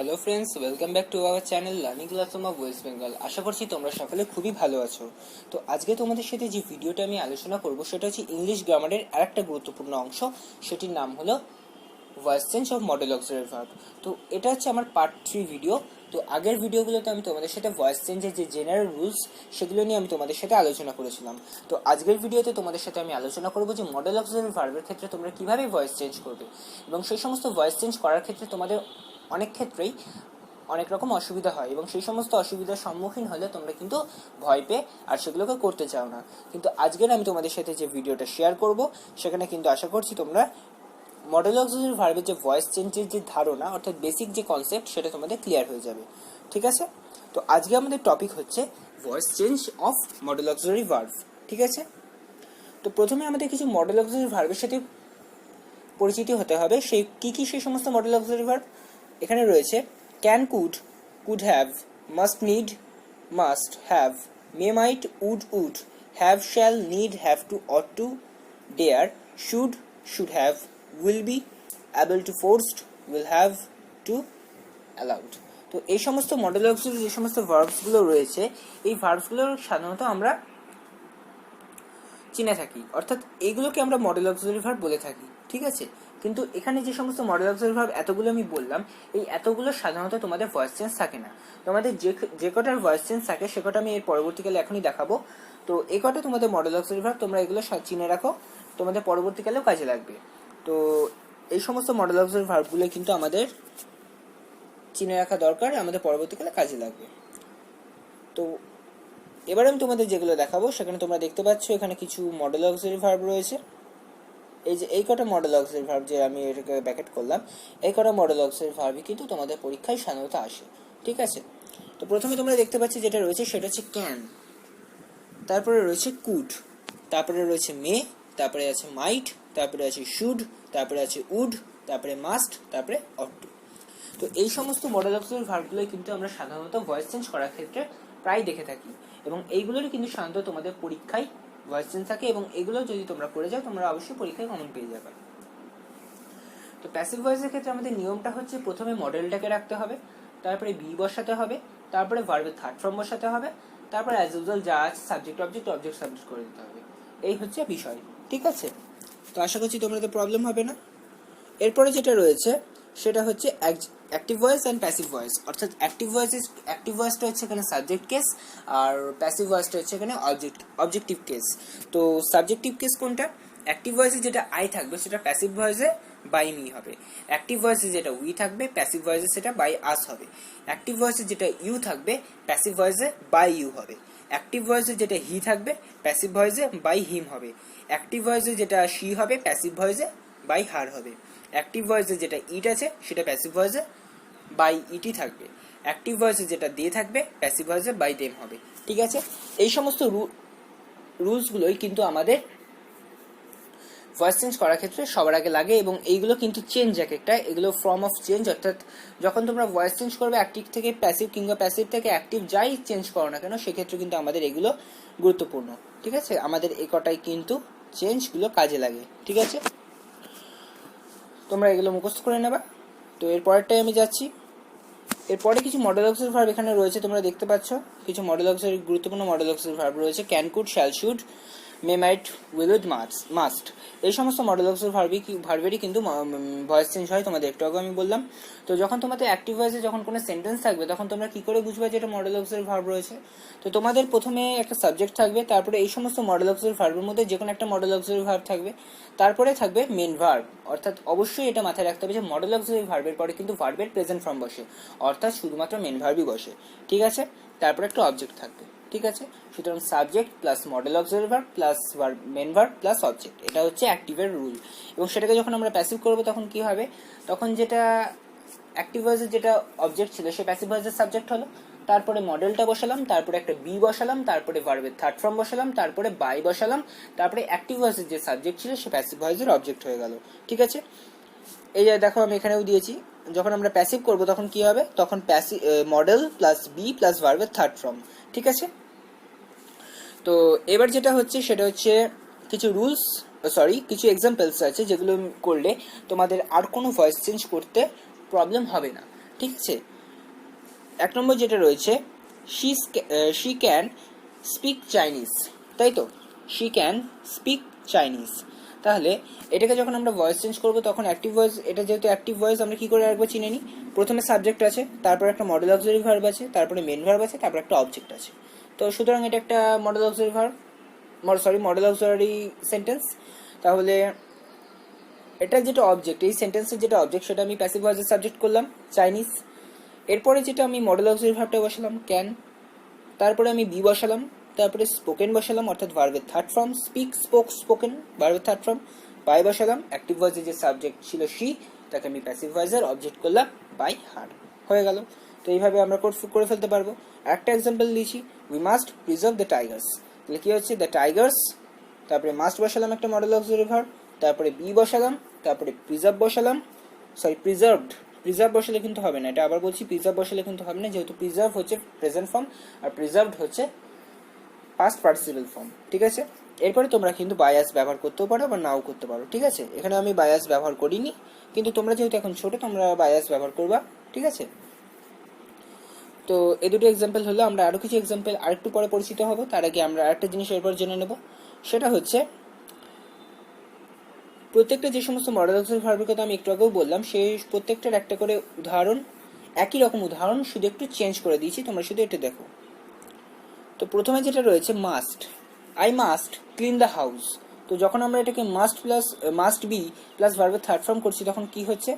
Hello friends, welcome back to our channel learning classroom of West Bengal. আশা করছি তোমরা সকলে খুবই ভালো আছো। তো আজকে তোমাদের সাথে যে ভিডিওটা আমি আলোচনা করব সেটা হচ্ছে ইংলিশ গ্রামারের আরেকটা গুরুত্বপূর্ণ অংশ, সেটির নাম হলো voice change of model auxiliary verb. তো এটা হচ্ছে আমার পার্ট 3 ভিডিও। তো আগের ভিডিওগুলোতে আমি তোমাদের সাথে ভয়েস চেঞ্জের যে জেনারেল রুলস সেগুলো নিয়ে আমি তোমাদের সাথে আলোচনা করেছিলাম। তো আজকের ভিডিওতে তোমাদের সাথে আমি আলোচনা করব যে মডেল অক্সিলারি ভার্বের ক্ষেত্রে তোমরা কিভাবে ভয়েস চেঞ্জ করবে, এবং সেই সমস্ত ভয়েস চেঞ্জ করার ক্ষেত্রে তোমাদের অনেক ক্ষেত্রেই অনেক রকম অসুবিধা হয়, এবং সেই সমস্ত অসুবিধার সম্মুখীন হলে তোমরা কিন্তু ভয় পেয়ে আর সেগুলোকে করতে চাও না। কিন্তু আজকের আমি তোমাদের সাথে যে ভিডিওটা শেয়ার করব সেখানে কিন্তু আশা করছি তোমরা মডেল অক্সিলারি ভার্বের যে ভয়েস চেঞ্জের যে ধারণা, অর্থাৎ বেসিক যে কনসেপ্ট, সেটা তোমাদের ক্লিয়ার হয়ে যাবে। ঠিক আছে? তো আজকে আমাদের টপিক হচ্ছে voice change of model auxiliary verb. ঠিক আছে? তো প্রথমে আমাদের কিছু মডেল অক্সিলারি ভার্বের সাথে পরিচিতি হতে হবে। সেই সমস্ত মডেল অক্সিলারি ভার্ব এখানে রয়েছে: can, could have, must need, must have, may might, would have, shall, need, have to, ought to, dare, should have, will be, able to, forced, will have to, allowed. তো এই সমস্ত modal auxiliary যে সমস্ত ভার্বসগুলো রয়েছে, এই ভার্বসগুলো সাধারণত আমরা চিনে থাকি, অর্থাৎ এইগুলোকে আমরা মডেল অক্সিলারি ভার্ব বলে থাকি। ঠিক আছে? কিন্তু এখানে যে সমস্ত মডেল অক্সিলারি ভার্ব এতগুলো আমি বললাম, এই এতগুলো সাধারণত তোমাদের ভয়েস চেঞ্জ থাকে না। তোমাদের যে কটার ভয়েস চেঞ্জ থাকে সে কটা আমি এর পরবর্তীকালে এখনই দেখাবো। তো এই কটা তোমাদের মডেল অক্সিলারি ভার্ব, তোমরা এগুলো চিনে রাখো, তোমাদের পরবর্তীকালেও কাজে লাগবে। তো এই সমস্ত মডেল অক্সিলারি ভার্বগুলো কিন্তু আমাদের চিনে রাখা দরকার, আমাদের পরবর্তীকালে কাজে লাগবে। তো এবার আমি তোমাদের যেগুলো দেখাবো সেখানে তোমরা দেখতে পাচ্ছ এখানে কিছু মডেল অক্সিলারি ভার্ব রয়েছে। এই কটা মডেল অক্সিলারি ভার্ব, যে আমি এটাকে ব্র্যাকেট করলাম, এই কটা মডেল অক্সিলারি ভার্বই কিন্তু তোমাদের পরীক্ষায় সাধারণত আসে। ঠিক আছে? তো প্রথমে তোমরা দেখতে পাচ্ছ যেটা রয়েছে সেটা হচ্ছে ক্যান, তারপরে রয়েছে কুড, তারপরে রয়েছে মে, তারপরে আছে মাইট, তারপরে আছে শুড, তারপরে আছে উড, তারপরে মাস্ট, তারপরে অট টু। তো এই সমস্ত মডেল অক্সিলারি ভার্বগুলোই কিন্তু আমরা সাধারণত ভয়েস চেঞ্জ করার ক্ষেত্রে প্রায় দেখে থাকি, এবং এইগুলোরই কিন্তু সাধারণত তোমাদের পরীক্ষায় ভয়েস চেঞ্জ থাকে, এবং এগুলো যদি তোমরা করে যাও তোমরা অবশ্যই পরীক্ষায় কমন পেয়ে যাবে। তো প্যাসিভ ভয়েসের ক্ষেত্রে আমাদের নিয়মটা হচ্ছে প্রথমে মডেলটাকে রাখতে হবে, তারপরে বি বসাতে হবে, তারপরে ভার্বের থার্ড ফর্ম বসাতে হবে, তারপরে অ্যাজ ইউজুয়াল যা আছে সাবজেক্ট অবজেক্ট সাবজেক্ট করে দিতে হবে। এই হচ্ছে বিষয়। ঠিক আছে? তো আশা করছি তোমাদের প্রবলেম হবে না। এরপরে যেটা রয়েছে সেটা হচ্ছে active voice and passive voice, অর্থাৎ অ্যাক্টিভ ভয়েসটা হচ্ছে এখানে সাবজেক্ট কেস, আর প্যাসিভ ভয়েসটা হচ্ছে এখানে অবজেক্টিভ কেস। তো সাবজেক্টিভ কেস কোনটা? অ্যাক্টিভ ভয়েসে যেটা আই থাকবে সেটা প্যাসিভ ভয়েসে বাই মি হবে। অ্যাক্টিভ ভয়েসে যেটা উই থাকবে প্যাসিভ ভয়েসে সেটা বাই আস হবে। অ্যাক্টিভ ভয়েসে যেটা ইউ থাকবে প্যাসিভ ভয়েসে বাই ইউ হবে। অ্যাক্টিভ ভয়েসে যেটা হি থাকবে প্যাসিভ ভয়েসে বাই হিম হবে। অ্যাক্টিভ ভয়েসে যেটা শি হবে প্যাসিভ ভয়েসে বাই হার হবে। অ্যাক্টিভ ভয়েসে যেটা ইট আছে সেটা প্যাসিভ ভয়েসে বাই ইটি থাকবে। অ্যাক্টিভ ভয়েসে যেটা দে থাকবে প্যাসিভ ভয়েসে বাই দেম হবে। ঠিক আছে? এই সমস্ত রুলসগুলোই কিন্তু আমাদের ভয়েস চেঞ্জ করার ক্ষেত্রে সবার আগে লাগে, এবং এইগুলো কিন্তু চেঞ্জ এক একটা, এগুলো ফর্ম অফ চেঞ্জ, অর্থাৎ যখন তোমরা ভয়েস চেঞ্জ করবে অ্যাক্টিভ থেকে প্যাসিভ কিংবা প্যাসিভ থেকে অ্যাক্টিভ যাই চেঞ্জ করো না কেন, সেক্ষেত্রে কিন্তু আমাদের এগুলো গুরুত্বপূর্ণ। ঠিক আছে? আমাদের এই কটাই কিন্তু চেঞ্জগুলো কাজে লাগে। ঠিক আছে? তোমরা এগুলো মুখস্থ করে নেবা। তো এর পরেরটাই আমি যাচ্ছি। এরপরে কিছু মডেল অক্সিলারি ভার্ব এখানে রয়েছে, তোমরা দেখতে পাচ্ছ কিছু মডেল অক্সিলারি, গুরুত্বপূর্ণ মডেল অক্সিলারি ভার্ব রয়েছে: can, could, shall, should, may, might, will, would, must. এই সমস্ত মডেল অক্সিলারি ভার্বেরই কিন্তু ভয়েস চেঞ্জ হয়, তোমাদের একটু আগে আমি বললাম। তো যখন তোমাদের অ্যাক্টিভ ভয়েসে যখন কোনো সেন্টেন্স থাকবে তখন তোমরা কি করে বুঝবে যে এটা মডেল অক্সিলারি ভার্ব রয়েছে? তো তোমাদের প্রথমে একটা সাবজেক্ট থাকবে, তারপরে এই সমস্ত মডেল অক্সিলারি ভার্বের মধ্যে যে কোনো একটা মডেল অক্সিলারি ভার্ব থাকবে, তারপরে থাকবে মেন ভার্ব। অর্থাৎ অবশ্যই এটা মাথায় রাখতে হবে যে মডেল অক্সিলারি ভার্বের পরে কিন্তু ভার্বের প্রেজেন্ট ফর্ম বসে, অর্থাৎ শুধুমাত্র মেন ভার্বই বসে। ঠিক আছে? তারপরে একটা অবজেক্ট থাকবে। ঠিক আছে? সুতরাং subject plus modal auxiliary verb plus main verb plus object, এটা হচ্ছে অ্যাক্টিভের রুল। এবং সেটাকে যখন আমরা প্যাসিভ করবো তখন কি হবে? তখন যেটা অ্যাক্টিভ ভয়েসের যেটা অবজেক্ট ছিল সে প্যাসিভ ভয়েসের সাবজেক্ট হলো, তারপরে মডেলটা বসালাম, তারপরে একটা বি বসালাম, তারপরে ভার্বের থার্ড ফর্ম বসালাম, তারপরে বাই বসালাম, তারপরে অ্যাক্টিভ ভয়েসের যে সাবজেক্ট ছিল সে প্যাসিভ ভয়েসের অবজেক্ট হয়ে গেল। ঠিক আছে? এই যে দেখো আমি এখানেও দিয়েছি, যখন আমরা প্যাসিভ করব তখন কি হবে? তখন মডেল প্লাস বি প্লাস ভার্বের থার্ড ফর্ম। ঠিক আছে? তো এবার যেটা হচ্ছে সেটা হচ্ছে কিছু কিছু এক্সাম্পলস আছে যেগুলো করলে তোমাদের আর কোনো ভয়েস চেঞ্জ করতে প্রবলেম হবে না। ঠিক আছে? এক নম্বর যেটা রয়েছে, শি ক্যান স্পিক চাইনিজ, তাই তো, শি ক্যান স্পিক চাইনিজ। তাহলে এটাকে যখন আমরা ভয়েস চেঞ্জ করবো তখন অ্যাক্টিভ ভয়েস, এটা যেহেতু অ্যাক্টিভ ভয়েস আমরা কি করে একবার চিনে নিই, প্রথমে সাবজেক্ট আছে, তারপর একটা মডেল অক্সিলারি ভার্ব আছে, তারপরে মেন ভার্ব আছে, তারপর একটা অবজেক্ট আছে। তো সুতরাং এটা একটা model auxiliary verb, modal auxiliary sentence. তাহলে এটা যেটা অবজেক্ট, এই সেন্টেন্সের যেটা অবজেক্ট সেটা আমি প্যাসিভ ভয়েসের সাবজেক্ট করলাম চাইনিজ। এরপরে যেটা আমি মডেল অক্সিলারি ভার্বটা বসালাম ক্যান, তারপরে আমি বি বসালাম, তারপরে স্পোকেন বসালাম অর্থাৎ ভার্বের third form, speak spoke spoken ভার্বের থার্ড ফর্ম, বাই বসালাম, অ্যাক্টিভ ভয়েসের যে সাবজেক্ট ছিল শি, তাকে আমি প্যাসিভ ভয়েসের অবজেক্ট করলাম বাই হার, হয়ে গেল। তো এইভাবে আমরা করে ফেলতে পারবো। একটা এক্সাম্পল দিয়েছি, we must preserve the Tigers, তাহলে কি হচ্ছে দ্য টাইগার্স, তারপরে মাস্ট বসালাম একটা মডেল অক্সিলারি ভার্ব, তারপরে বি বসালাম, তারপরে প্রিজার্ভ বসালাম, প্রিজার্ভ বসালে কিন্তু হবে না, এটা আবার বলছি, প্রিজার্ভ বসালে কিন্তু হবে না, যেহেতু প্রিজার্ভ হচ্ছে প্রেজেন্ট ফর্ম আর প্রিজার্ভড হচ্ছে পাস্ট পার্টিসিপল ফর্ম, ঠিক আছে। এরপরে তোমরা কিন্তু বায়াস ব্যবহার করতেও পারো বা নাও করতে পারো, ঠিক আছে। এখানে আমি বায়াস ব্যবহার করিনি, কিন্তু তোমরা যেহেতু এখন ছোট তোমরা বায়াস ব্যবহার করবা, ঠিক আছে। তো এই দুটো এক্সাম্পল হলো, আমরা আরও কিছু এক্সাম্পল আরেকটু পরে পরিচিত হব। তার আগে আমরা আরেকটা জিনিস এরপর জেনে নেব, সেটা হচ্ছে প্রত্যেকটা যে সমস্ত মডেল অক্সিলারি ভার্বের কথা আমি একটু আগেও বললাম, সেই প্রত্যেকটার একটা করে উদাহরণ, একই রকম উদাহরণ, শুধু একটু চেঞ্জ করে দিয়েছি, তোমরা শুধু এটা দেখো। তো প্রথমে যেটা রয়েছে must, I must clean the house. তো যখন আমরা এটাকে মাস্ট বি প্লাস ভার্বের থার্ড ফর্ম করছি তখন কি হচ্ছে,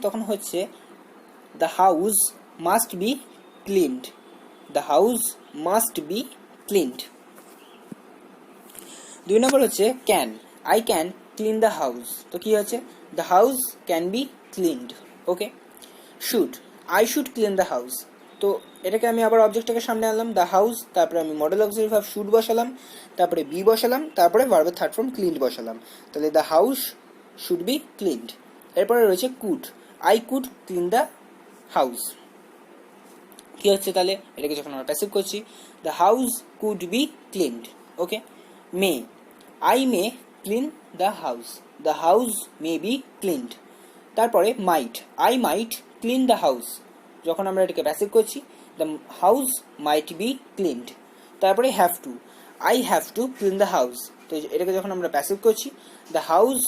তখন হচ্ছে the house must be cleaned, the house must be cleaned. দুই নম্বর হচ্ছে can, I can clean the house, তো কি হচ্ছে the house can be cleaned, okay. Should, I should clean the house, তো এটাকে আমি আবার অবজেক্টটাকে সামনে আনলাম দ্য হাউস, তারপরে আমি মডেল অক্সিলারি ভার্ব শুড বসালাম, তারপরে বি বসালাম, তারপরে ভার্বের থার্ড ফর্ম ক্লিনড বসালাম, তাহলে the house should be cleaned. এরপরে রয়েছে could, I could clean the house, কি হচ্ছে তাহলে এটাকে যখন আমরা প্যাসিভ করছি the house could be cleaned, okay. May, I may clean the house, the house may be cleaned. তারপরে might, I might clean the house, যখন আমরা এটাকে প্যাসিভ করছি the house might be cleaned. তারপরে have to, I have to clean the house, তো এটাকে যখন আমরা প্যাসিভ করছি the house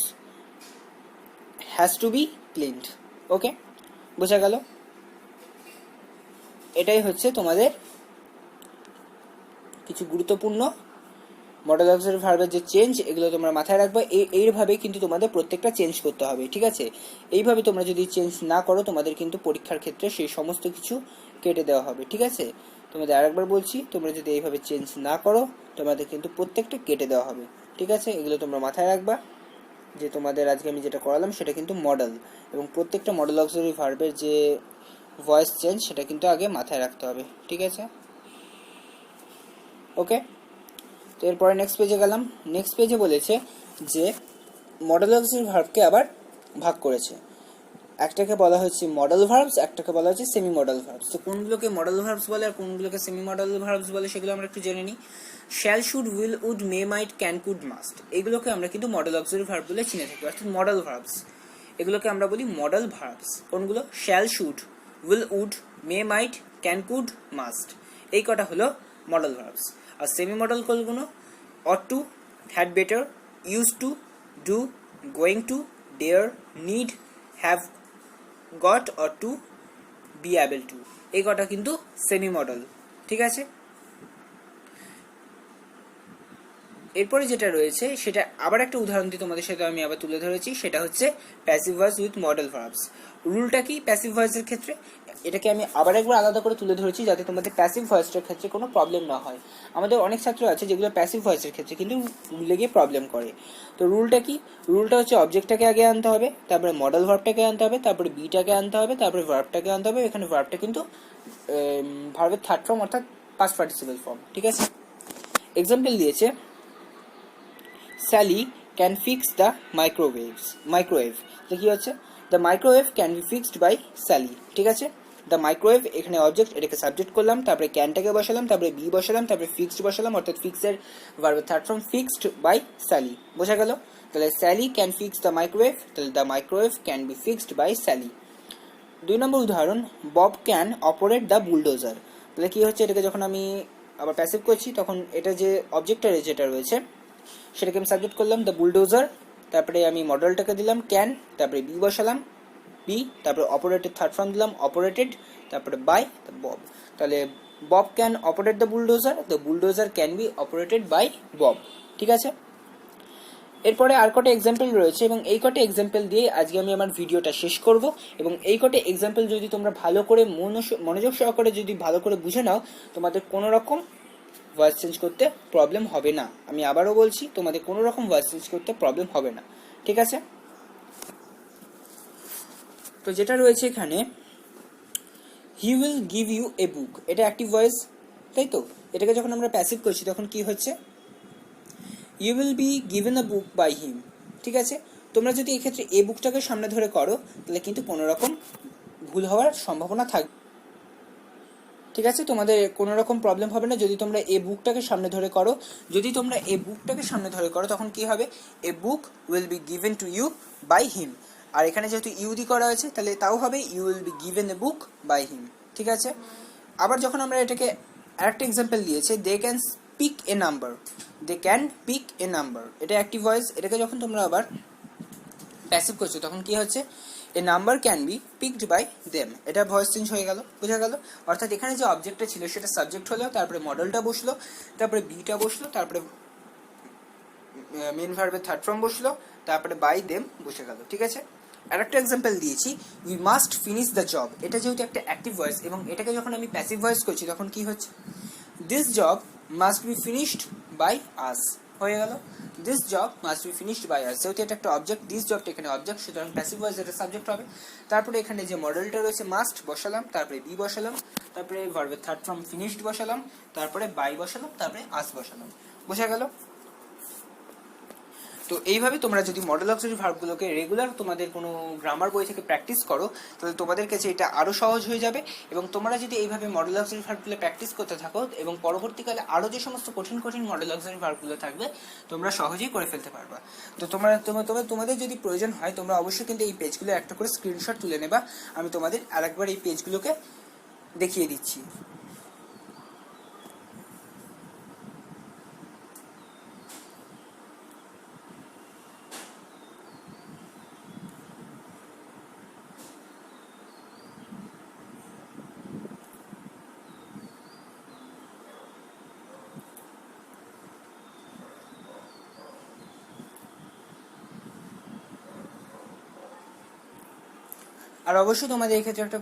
has to be cleaned, okay, বোঝা গেল। এটাই হচ্ছে তোমাদের কিছু গুরুত্বপূর্ণ মডেল অক্সিলারি ভার্বের যে চেঞ্জ, এগুলো তোমরা মাথায় রাখবে। এইভাবে কিন্তু তোমাদের প্রত্যেকটা চেঞ্জ করতে হবে, ঠিক আছে। এইভাবে তোমরা যদি চেঞ্জ না করো তোমাদের কিন্তু পরীক্ষার ক্ষেত্রে সেই সমস্ত কিছু কেটে দেওয়া হবে, ঠিক আছে। তোমাদের আরেকবার বলছি, তোমরা যদি এইভাবে চেঞ্জ না করো তোমাদের কিন্তু প্রত্যেকটা কেটে দেওয়া হবে, ঠিক আছে। এগুলো তোমরা মাথায় রাখবা যে তোমাদের আজকে আমি যেটা করালাম সেটা কিন্তু মডেল, এবং প্রত্যেকটা মডেল অক্সিলারি ভার্বের যে ভয়েস চেঞ্জ সেটা কিন্তু আগে মাথায় রাখতে হবে, ঠিক আছে, ওকে। তো এরপরে নেক্সট পেজে গেলাম। নেক্সট পেজে বলেছে যে মডেল অক্সিলারি ভার্বকে আবার ভাগ করেছে, একটাকে বলা হচ্ছে মডেল ভার্বস, একটাকে বলা হচ্ছে সেমি মডেল ভার্বস। তো কোনগুলোকে মডেল ভার্বস বলে আর কোনগুলোকে সেমি মডেল ভার্বস বলে সেগুলো আমরা একটু জেনে নিই। Shall, should, will, would, may, might, can, could, must, এগুলোকে আমরা কিন্তু মডেল অক্সিলারি ভার্ব বলে চিনে থাকি, অর্থাৎ মডেল ভার্বস। এগুলোকে আমরা বলি মডেল ভার্বস। কোনগুলো? Shall, should, will, would, may, might, can, could, must, এই কটা হলো মডেল ভার্বস। আর সেমি মডেল কোনগুলো? ought to, had better, used to, do, going to, dare, need, have got or to, be able to, এই কটা কিন্তু semi model, ঠিক আছে। এরপরে যেটা রয়েছে সেটা আবার একটা উদাহরণ দিয়ে তোমাদের সাথে আমি আবার তুলে ধরেছি, সেটা হচ্ছে passive voice with modal verbs. রুলটা কি প্যাসিভ ভয়েসের ক্ষেত্রে? এটাকে আমি আবার একবার আলাদা করে তুলে ধরেছি যাতে তোমাদের প্যাসিভ ভয়েসটার ক্ষেত্রে কোনো প্রবলেম না হয়। আমাদের অনেক ছাত্র আছে যেগুলো প্যাসিভ ভয়েসের ক্ষেত্রে কিন্তু রুলে গিয়ে প্রবলেম করে। তো রুলটা কি? রুলটা হচ্ছে অবজেক্টটাকে আগে আনতে হবে, তারপরে মডেল ভার্বটাকে আনতে হবে, তারপরে বিটাকে আনতে হবে, তারপরে ভার্বটাকে আনতে হবে। এখানে ভার্বটা কিন্তু ভার্বের থার্ড ফর্ম অর্থাৎ পাস্ট পার্টিসিপল ফর্ম, ঠিক আছে। এক্সাম্পল দিয়েছে Sally can fix the microwave. তো কি হচ্ছে? The microwave can be fixed by Sally, ঠিক আছে। দ্য মাইক্রোওয়েভ এখানে অবজেক্ট, এটাকে সাবজেক্ট করলাম, তারপরে ক্যানটাকে বসালাম, তারপরে বি বসালাম, তারপরে ফিক্সড বসালাম, অর্থাৎ ফিক্সের ভার্বের third form fixed by Sally, বোঝা গেল। তাহলে Sally can fix the microwave, তাহলে the microwave can be fixed by Sally. 2 number উদাহরণ, Bob can operate the bulldozer. তাহলে কি হচ্ছে, এটাকে যখন আমি আবার প্যাসিভ করছি তখন এটা যে অবজেক্টটা যেটা রয়েছে সেটাকে আমি সাবজেক্ট করলাম দ্য বুলডোজার, তারপরে আমি মডেলটাকে দিলাম ক্যান, তারপরে বি বসালাম বি, তারপরে অপারেটেড থার্ড ফর্ম দিলাম অপারেটেড, তারপরে বাই বব। তাহলে Bob can operate the bulldozer can be operated by Bob. ঠিক আছে, এরপরে আর কটা এক্সাম্পল রয়েছে এবং এই কটা এক্সাম্পল দিয়ে আজকে আমি আমার ভিডিওটা শেষ করব। এবং এই কটা এক্সাম্পল যদি তোমরা ভালো করে মনোযোগ সহকারে যদি ভালো করে বুঝে নাও, তোমাদের কোনো রকম ভয়েস চেঞ্জ করতে প্রবলেম হবে না। আমি আবারও বলছি, তোমাদের কোনো রকম ভয়েস চেঞ্জ করতে প্রবলেম হবে না। ঠিক আছে, তো যেটা রয়েছে এখানে, he will give U A বুক, এটা অ্যাক্টিভ ভয়েস, তাই তো? এটাকে যখন আমরা প্যাসিভ করছি তখন কি হচ্ছে, you will be given a book by him. ঠিক আছে, তোমরা যদি এক্ষেত্রে এ বুকটাকে সামনে ধরে করো তাহলে কিন্তু কোনো রকম ভুল হওয়ার সম্ভাবনা থাকবে। ঠিক আছে, তোমাদের কোনো রকম প্রবলেম হবে না যদি তোমরা এ বুকটাকে সামনে ধরে করো। যদি তোমরা এ বুকটাকে সামনে ধরে করো তখন কি হবে, a book will be given to you by him. আর এখানে যেহেতু ইউ দি করা হয়েছে তাহলে তাও হবে you will be given a book by him. ঠিক আছে, আবার যখন আমরা এটাকে আরেকটা এক্সাম্পল দিয়েছে, they can pick a number, they can pick a number, এটা অ্যাক্টিভ ভয়েস। এটাকে যখন তোমরা আবার প্যাসিভ করছো তখন কি হচ্ছে, a number can be picked by them, এটা ভয়েস চেঞ্জ হয়ে গেল, বোঝা গেল? অর্থাৎ এখানে যে অবজেক্টটা ছিল সেটা সাবজেক্ট হলো, তারপরে মডেলটা বসলো, তারপরে বিটা বসলো, তারপরে মেন ভার্বের থার্ড ফর্ম বসলো, তারপরে বাই দেম বসে গেল। ঠিক আছে, আরেকটা এক্সাম্পল দিয়েছি, we must finish the job, এটা যেহেতু একটা অ্যাক্টিভ ভয়েস এবং এটাকে যখন আমি প্যাসিভ ভয়েস করছি তখন কি হচ্ছে, this job must be finished by us, হয়ে গেল this job must be finished by us. যেহেতু এটা একটা অবজেক্ট, দিস জবটা এখানে অবজেক্ট, সুতরাং প্যাসিভ ভয়েস এটা সাবজেক্ট হবে। তারপরে এখানে যে মডেলটা রয়েছে মাস্ট বসালাম, তারপরে বি বসালাম, তারপরে ভার্বের থার্ড ফর্ম ফিনিশড বসালাম, তারপরে বাই বসালাম, তারপরে আস বসালাম, বোঝা গেল? তো এইভাবে তোমরা যদি মডেল অক্সিলারি ভার্বগুলোকে রেগুলার তোমাদের কোনো গ্রামার বই থেকে প্র্যাকটিস করো তাহলে তোমাদের কাছে এটা আরও সহজ হয়ে যাবে। এবং তোমরা যদি এইভাবে মডেল অক্সিলারি ভার্বগুলো প্র্যাকটিস করতে থাকো এবং পরবর্তীকালে আরও যে সমস্ত কঠিন কঠিন মডেল অক্সিলারি ভার্বগুলো থাকবে তোমরা সহজেই করে ফেলতে পারবা। তো তোমাদের যদি প্রয়োজন হয় তোমরা অবশ্যই কিন্তু এই পেজগুলো একটা করে স্ক্রিনশট তুলে নেবা। আমি তোমাদের আরেকবার এই পেজগুলোকে দেখিয়ে দিচ্ছি। আর অবশ্যই তোমাদের এক্ষেত্রে একটা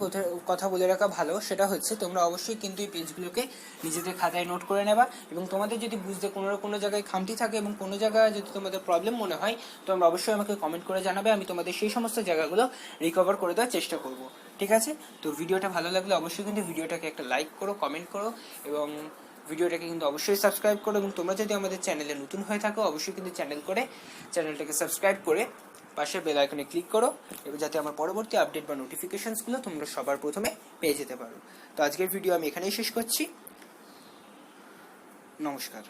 কথা বলে রাখা ভালো, সেটা হচ্ছে তোমরা অবশ্যই কিন্তু এই পেজগুলোকে নিজেদের খাতায় নোট করে নেবা। এবং তোমাদের যদি বুঝতে কোনো জায়গায় খামতি থাকে এবং কোনো জায়গায় যদি তোমাদের প্রবলেম মনে হয় তোমরা অবশ্যই আমাকে কমেন্ট করে জানাবে, আমি তোমাদের সেই সমস্ত জায়গাগুলো রিকভার করে দেওয়ার চেষ্টা করব। ঠিক আছে, তো ভিডিওটা ভালো লাগলে অবশ্যই কিন্তু ভিডিওটাকে একটা লাইক করো, কমেন্ট করো এবং ভিডিওটাকে কিন্তু অবশ্যই সাবস্ক্রাইব করো। এবং তোমরা যদি আমাদের চ্যানেলে নতুন হয়ে থাকো অবশ্যই কিন্তু চ্যানেলটাকে সাবস্ক্রাইব করে পাশে বেল আইকনে ক্লিক করো এবং যাতে আমার পরবর্তী আপডেট বা নোটিফিকেশনসগুলো তোমরা সবার প্রথমে পেয়ে যেতে পারো। তো আজকের ভিডিও আমি এখানেই শেষ করছি। নমস্কার।